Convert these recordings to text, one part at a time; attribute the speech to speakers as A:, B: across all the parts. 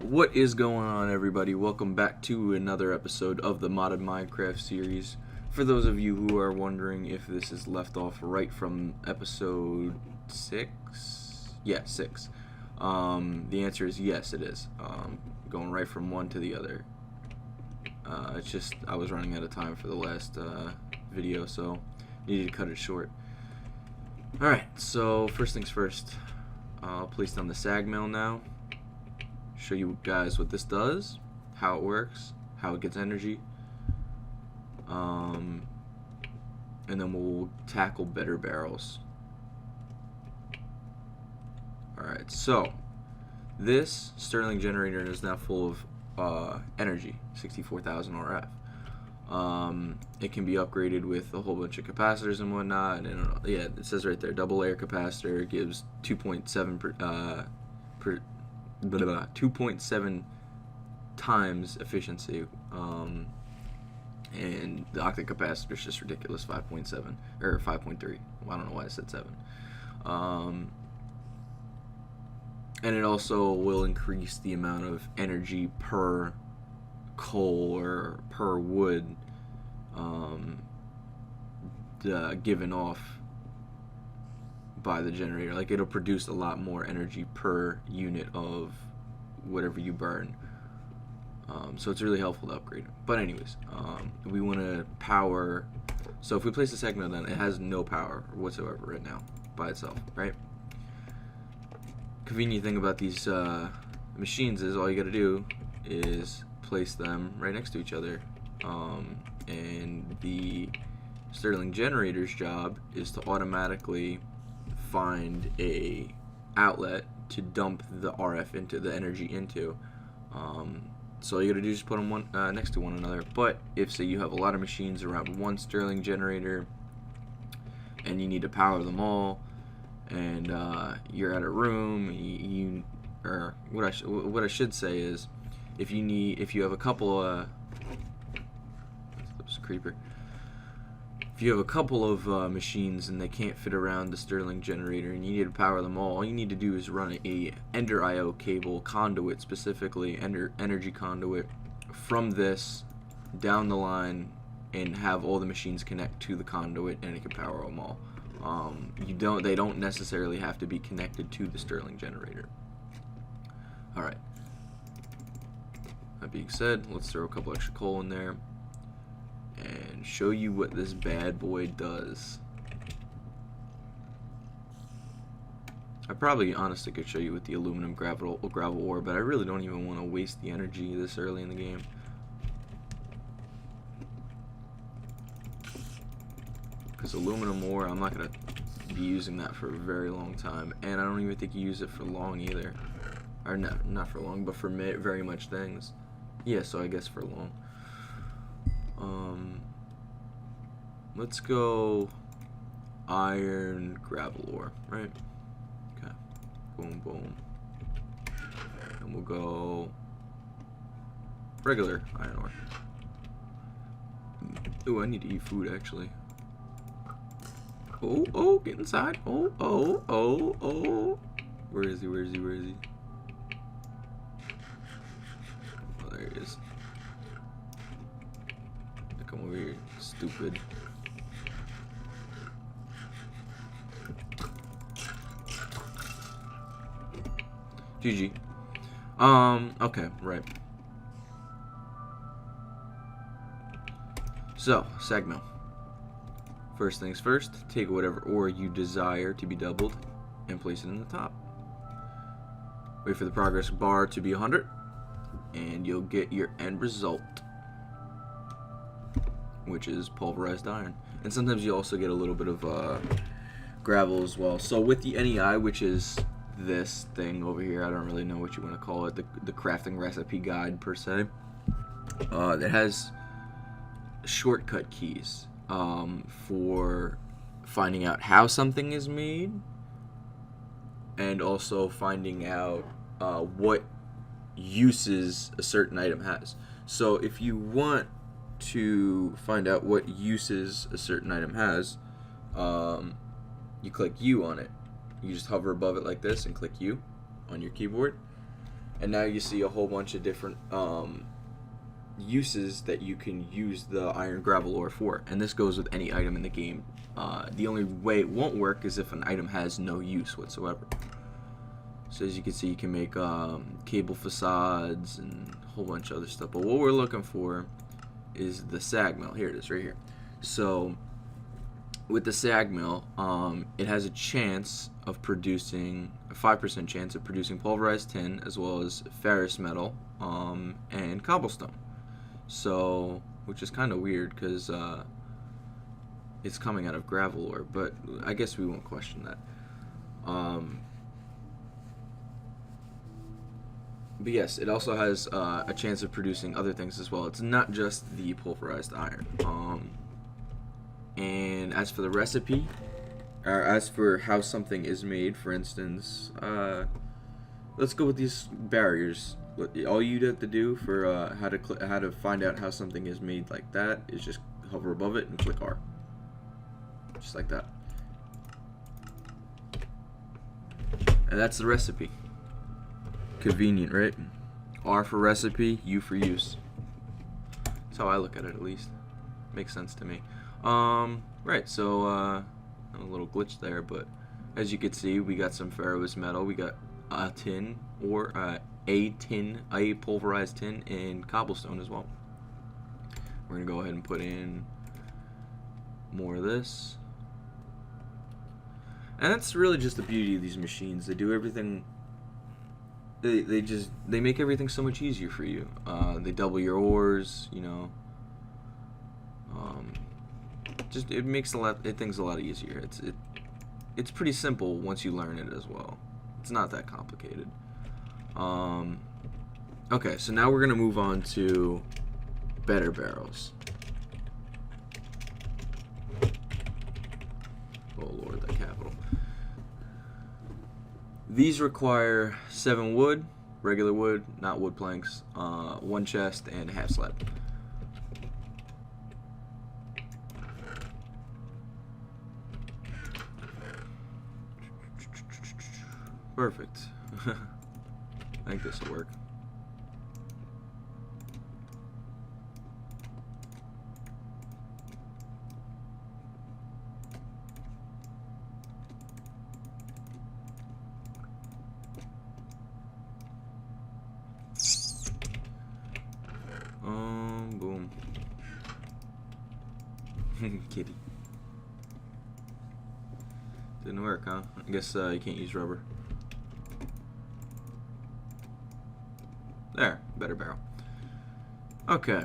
A: What is going on, everybody? Welcome back to another episode of the Modded Minecraft series. For those of you who are wondering if this is left off right from episode 6, yeah, 6. The answer is yes, it is. Going right from one to the other. It's just I was running out of time for the last video, so needed to cut it short. Alright, so first things first. I'll place down the sag mill now. Show you guys what this does, how it works, how it gets energy, and then we'll tackle better barrels. Alright, so this Stirling generator is now full of energy, 64,000 RF. It can be upgraded with a whole bunch of capacitors and whatnot, and yeah, it says right there, double layer capacitor gives 2.7 times efficiency, and the octet capacitor is just ridiculous, 5.7 or 5.3. Well, I don't know why I said 7. And it also will increase the amount of energy per coal or per wood given off by the generator. Like, it'll produce a lot more energy per unit of whatever you burn. So it's really helpful to upgrade. But anyways, we want to power. So if we place the segment on, it has no power whatsoever right now by itself, right? Convenient thing about these machines is all you got to do is place them right next to each other, and the Stirling generator's job is to automatically find a outlet to dump the RF into, the energy into. So all you gotta do is just put them one next to one another. But if, say, you have a lot of machines around one Stirling generator and you need to power them all, and you're at a room, or what I should say is, if you have a couple of creeper. If you have a couple of machines and they can't fit around the Stirling generator and you need to power them all you need to do is run a Ender IO cable, conduit specifically, energy conduit, from this down the line, and have all the machines connect to the conduit, and it can power them all. They don't necessarily have to be connected to the Stirling generator. Alright. That being said, let's throw a couple extra coal in there and show you what this bad boy does. I probably honestly could show you with the aluminum gravel ore, but I really don't even want to waste the energy this early in the game. Because aluminum ore, I'm not going to be using that for a very long time, and I don't even think you use it for long either. Or not for long, but for very much things. Yeah, so I guess for long. Let's go iron gravel ore, right? Okay. Boom, boom. And we'll go regular iron ore. Ooh, I need to eat food, actually. Oh, get inside. Oh. Where is he? Oh, there he is. Come over here, stupid. GG. Okay, right. So, sag mill. First things first, take whatever ore you desire to be doubled and place it in the top. Wait for the progress bar to be 100, and you'll get your end result, which is pulverized iron. And sometimes you also get a little bit of gravel as well. So with the NEI, which is this thing over here, I don't really know what you want to call it, the crafting recipe guide per se, it has shortcut keys for finding out how something is made, and also finding out what uses a certain item has. So if you want to find out what uses a certain item has, you click U on it. You just hover above it like this and click U on your keyboard, And now you see a whole bunch of different uses that you can use the iron gravel ore for, and this goes with any item in the game. The only way it won't work is if an item has no use whatsoever. So as you can see, you can make cable facades and a whole bunch of other stuff, but what we're looking for is the sag mill. Here it is, right here. So with the sag mill, it has a chance of producing a 5% chance of producing pulverized tin, as well as ferrous metal and cobblestone. So, which is kind of weird because it's coming out of gravel ore, but I guess we won't question that. But yes, it also has a chance of producing other things as well. It's not just the pulverized iron. And as for the recipe, or as for how something is made, for instance, let's go with these barriers. All you'd have to do for how to find out how something is made like that is just hover above it and click R, just like that, and that's the recipe. Convenient, right? R for recipe, U for use. That's how I look at it, at least. Makes sense to me. Right, so a little glitch there, but as you can see, we got some ferrous metal, we got a tin, or a pulverized tin, and cobblestone as well. We're gonna go ahead and put in more of this, and that's really just the beauty of these machines. They do everything. They make everything so much easier for you. They double your ores, you know. Just it makes things a lot easier. It's pretty simple once you learn it as well. It's not that complicated. Okay, so now we're gonna move on to better barrels. Oh Lord, that capital. These require 7 wood, regular wood, not wood planks, 1 chest, and a half slab. Perfect. I think this will work. Boom. Kitty. Didn't work, huh? I guess you can't use rubber. There, better barrel. Okay.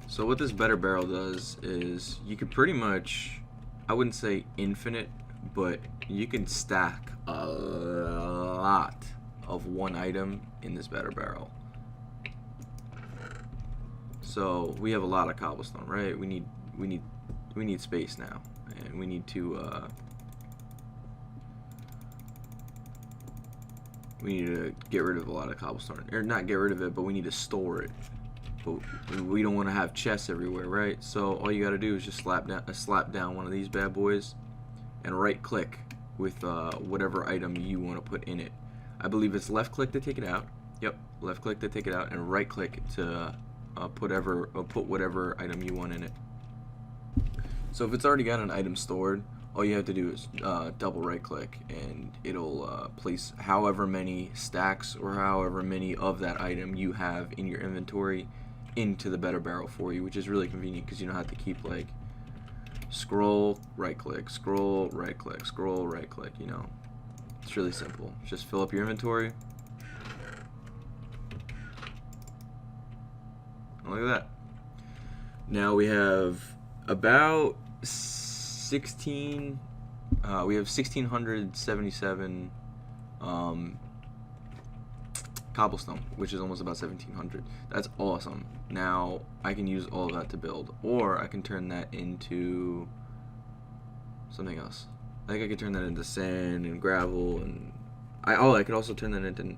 A: So what this better barrel does is you can pretty much, I wouldn't say infinite, but you can stack a lot of one item in this better barrel. So we have a lot of cobblestone, right? We need space now, and we need to get rid of a lot of cobblestone, or not get rid of it, but we need to store it. But we don't want to have chests everywhere, right? So all you got to do is just slap down one of these bad boys, and right click with whatever item you want to put in it. I believe it's left click to take it out. Yep, left click to take it out, and right click to put whatever item you want in it. So if it's already got an item stored, all you have to do is double right click, and it'll place however many stacks or however many of that item you have in your inventory into the better barrel for you, which is really convenient because you don't have to keep like scroll right click, scroll right click, scroll right click, you know. It's really simple. Just fill up your inventory. Look at that. Now we have about 1677 cobblestone, which is almost about 1700. That's awesome. Now I can use all of that to build, or I can turn that into something else. I think I could turn that into sand and gravel, and I could also turn that into,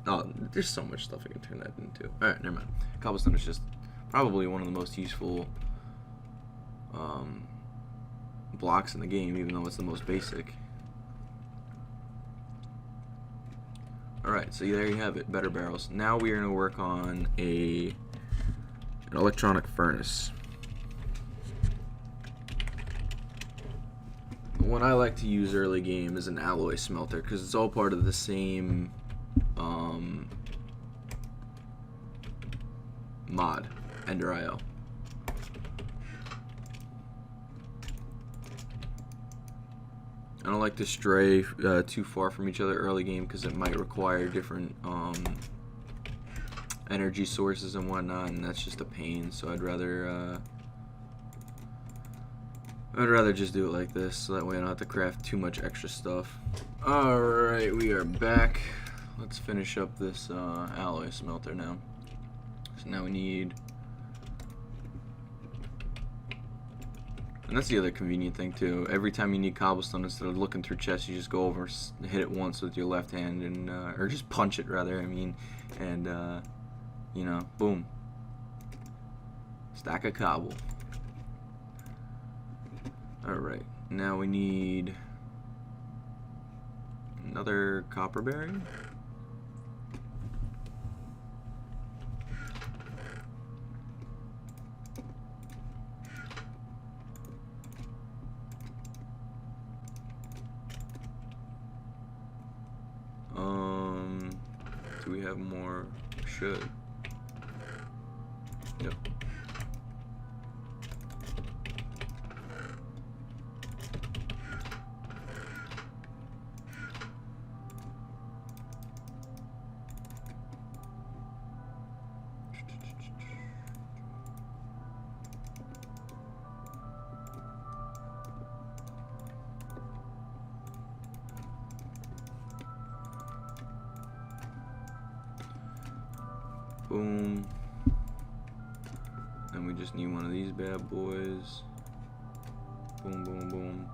A: there's so much stuff I can turn that into. Alright, never mind. Cobblestone is just probably one of the most useful blocks in the game, even though it's the most basic. Alright, so there you have it, better barrels. Now we are going to work on an electronic furnace. What I like to use early game is an alloy smelter because it's all part of the same mod, Ender IO. I don't like to stray too far from each other early game because it might require different energy sources and whatnot, and that's just a pain. So I'd rather just do it like this, so that way I don't have to craft too much extra stuff. Alright, we are back. Let's finish up this alloy smelter now. So now we need... And that's the other convenient thing too. Every time you need cobblestone, instead of looking through chests, you just go over, hit it once with your left hand, and or just punch it rather, I mean, and you know, boom. Stack of cobble. Alright, now we need another copper bearing. Do we have more? Should. Yep. Boom. And we just need one of these bad boys. Boom, boom, boom.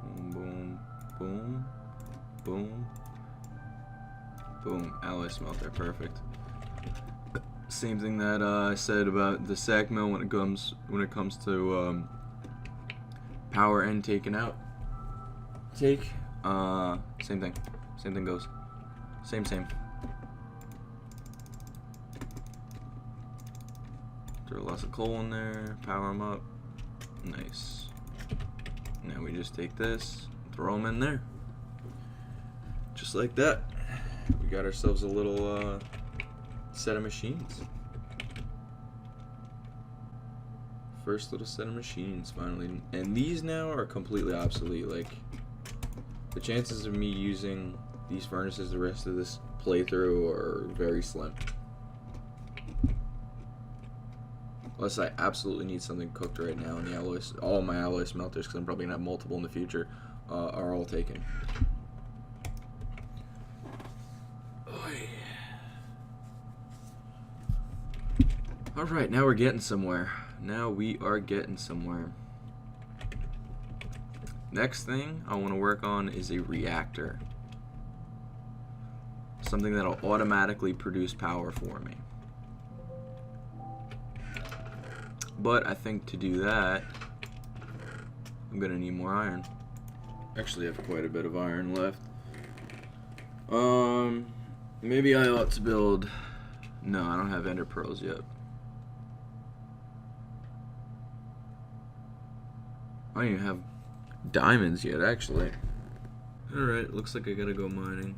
A: Boom, boom, boom. Boom. Boom. Alloy smelter. Perfect. Same thing that I said about the sag mill when it comes to power and taken out. Take. Same thing. Same thing goes. Same. Throw lots of coal in there, power them up. Nice. Now we just take this, throw them in there. Just like that. We got ourselves a little set of machines. First little set of machines, finally. And these now are completely obsolete. Like, the chances of me using these furnaces the rest of this playthrough are very slim. Unless I absolutely need something cooked right now, and the alloys, all my alloy smelters, because I'm probably gonna have multiple in the future, are all taken. Alright, now we're getting somewhere. Now we are getting somewhere. Next thing I want to work on is a reactor. Something that'll automatically produce power for me. But I think to do that, I'm gonna need more iron. Actually, I have quite a bit of iron left. Maybe I ought to build... No, I don't have ender pearls yet. I don't even have diamonds yet, actually. Alright, looks like I gotta go mining.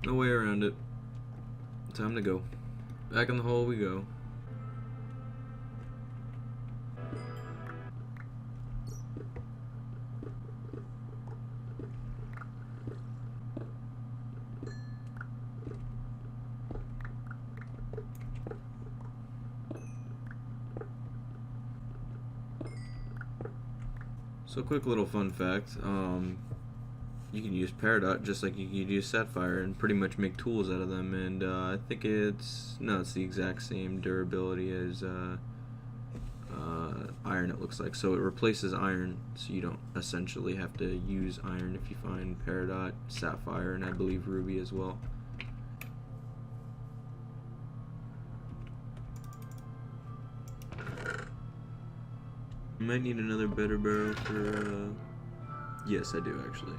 A: No way around it. Time to go. Back in the hole we go. So quick little fun fact, you can use Peridot just like you could use Sapphire and pretty much make tools out of them, and I think it's the exact same durability as iron, it looks like. So it replaces iron, so you don't essentially have to use iron if you find Peridot, Sapphire, and I believe Ruby as well. Might need another better barrel for, yes, I do, actually.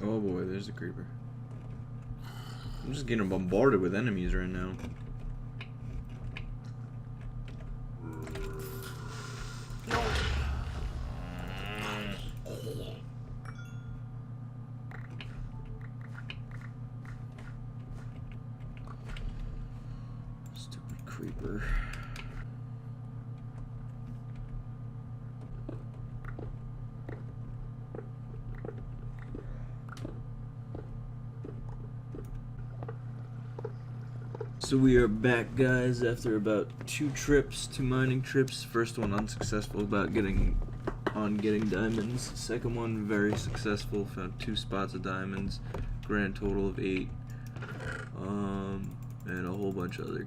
A: Oh boy, there's a creeper. I'm just getting bombarded with enemies right now. Stupid creeper. So we are back, guys, after about 2 mining trips. First one unsuccessful about getting diamonds. Second one very successful, found 2 spots of diamonds, grand total of 8. And a whole bunch of other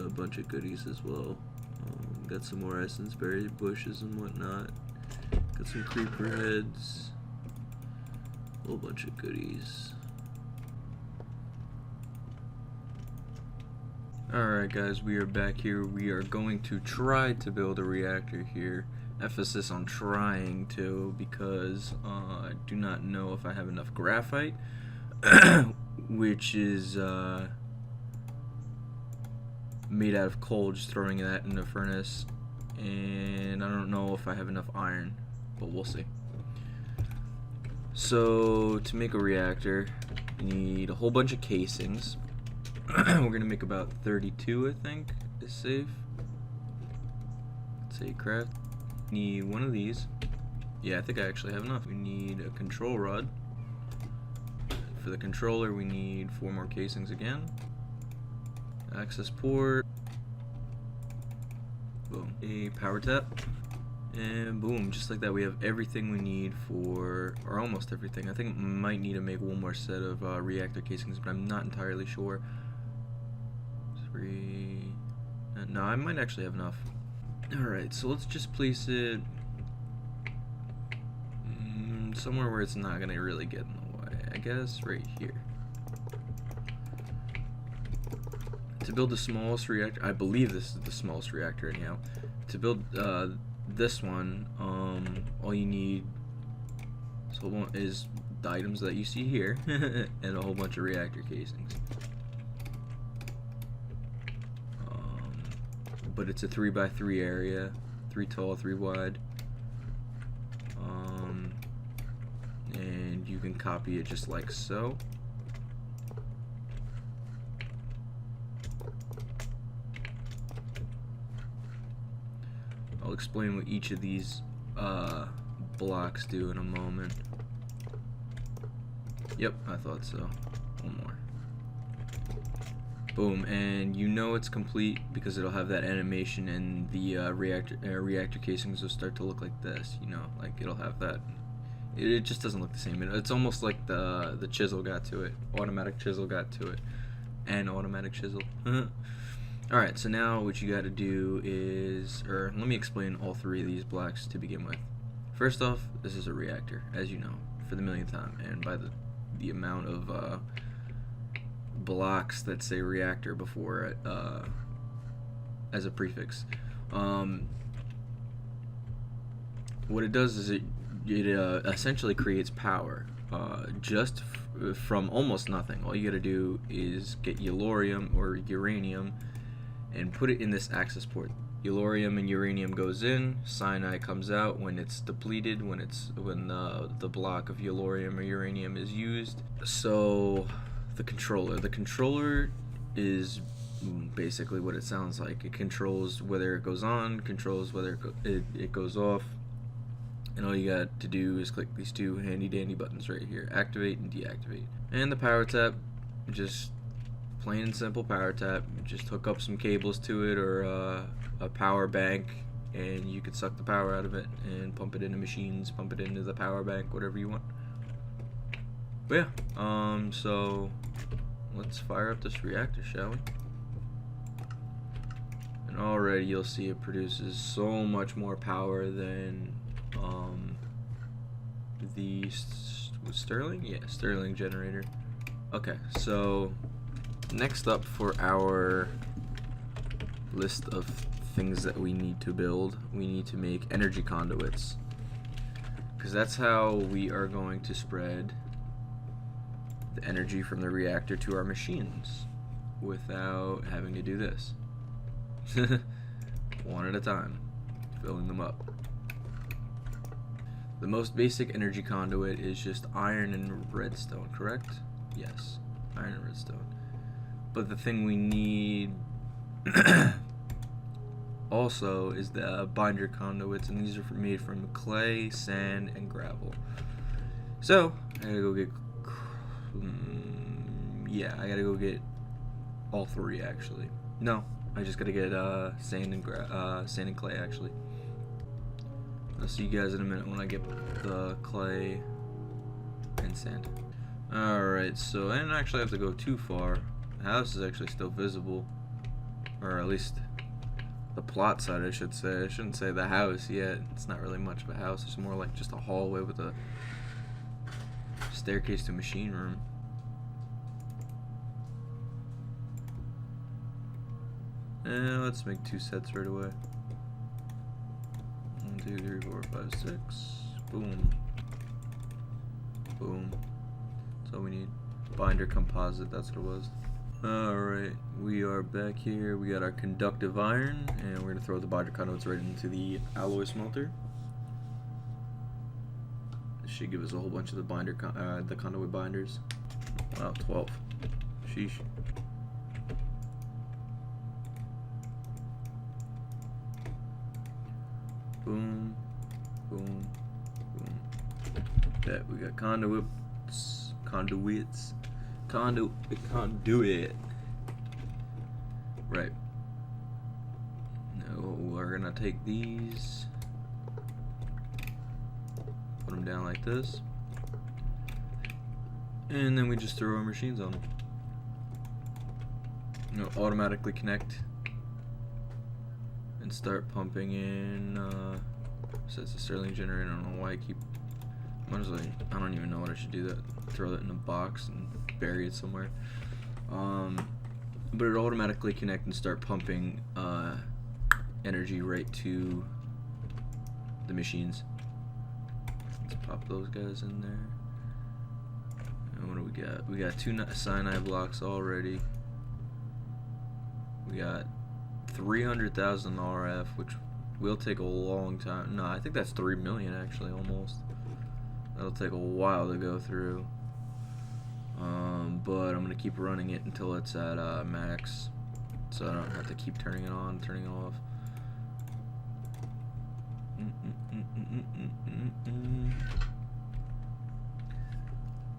A: bunch of goodies as well. Got some more essence berry bushes and whatnot. Got some creeper heads. A whole bunch of goodies. Alright guys, we are back here. We are going to try to build a reactor here. Emphasis on trying to, because I do not know if I have enough graphite, which is made out of coal, just throwing that in the furnace, and I don't know if I have enough iron, but we'll see. So to make a reactor, you need a whole bunch of casings. We're gonna make about 32, I think, is safe. Let's say craft. Need one of these. Yeah, I think I actually have enough. We need a control rod. For the controller, we need 4 more casings again. Access port. Boom. A power tap. And boom, just like that, we have everything we need for, or almost everything. I think I might need to make one more set of reactor casings, but I'm not entirely sure. 3. No, I might actually have enough. Alright, so let's just place it somewhere where it's not gonna really get in the way. I guess right here. To build the smallest reactor, I believe this is the smallest reactor anyhow. To build this one, all you need is the items that you see here and a whole bunch of reactor casings. But it's a 3x3 area, 3 tall, 3 wide, and you can copy it just like so. I'll explain what each of these blocks do in a moment. Yep, I thought so. One more. Boom, and you know it's complete because it'll have that animation, and the reactor casings will start to look like this. You know, like it'll have that. It just doesn't look the same. It's almost like the chisel got to it. Automatic chisel got to it. And automatic chisel. Alright, so now what you gotta do is, or let me explain all 3 of these blocks to begin with. First off, this is a reactor, as you know, for the millionth time, and by the amount of blocks that say reactor before it as a prefix. What it does is it essentially creates power just from almost nothing. All you gotta do is get yellorium or uranium and put it in this access port. Yellorium and uranium goes in, cyanide comes out when it's depleted, when the block of yellorium or uranium is used. So the controller is basically what it sounds like. It controls whether it goes on, controls whether it goes off. And all you got to do is click these two handy dandy buttons right here, activate and deactivate. And the power tap, just plain and simple power tap. Just hook up some cables to it or a power bank, and you can suck the power out of it and pump it into machines, pump it into the power bank, whatever you want. But yeah, so let's fire up this reactor, shall we? And already you'll see it produces so much more power than the Stirling? Yeah, Stirling generator. Okay, so next up for our list of things that we need to build, we need to make energy conduits, because that's how we are going to spread the energy from the reactor to our machines without having to do this. One at a time, filling them up. The most basic energy conduit is just iron and redstone, correct? Yes, iron and redstone. But the thing we need also is the binder conduits, and these are made from clay, sand, and gravel. So I gotta go get I gotta go get all three actually. No, I just gotta get sand and clay actually. I'll see you guys in a minute when I get the clay and sand. Alright, so I didn't actually have to go too far. The house is actually still visible, or at least the plot side, I should say. I shouldn't say the house yet. It's not really much of a house. It's more like just a hallway with a staircase to a machine room. And let's make 2 sets right away. 1, 2, 3, 4, 5, 6. Boom. Boom. That's all we need. Binder composite, that's what it was. Alright, we are back here. We got our conductive iron, and we're going to throw the binder conduits right into the alloy smelter. This should give us a whole bunch of the conduit binders. Wow, 12. Sheesh. Boom, boom, boom. Yeah, we got conduits. Conduit. Right. Now we're gonna take these, put them down like this, and then we just throw our machines on them. It'll automatically connect and start pumping in. So it's a Stirling generator. I don't know why I keep. Honestly, I don't even know what I should do. That throw that in a box and bury it somewhere. But it'll automatically connect and start pumping energy right to the machines. Let's pop those guys in there. And what do we got? We got 2 cyanide blocks already. We got 300,000 RF, which will take a long time. No, I think that's 3 million actually, almost. That'll take a while to go through. But I'm gonna keep running it until it's at max, so I don't have to keep turning it on, turning it off.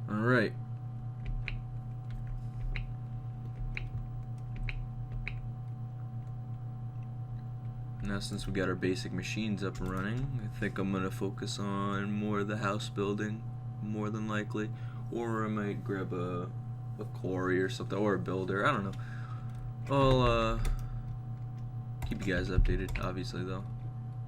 A: All right. Now since we got our basic machines up and running, I think I'm gonna focus on more of the house building, more than likely, or I might grab a quarry or something, or a builder. I don't know. I'll keep you guys updated, obviously though.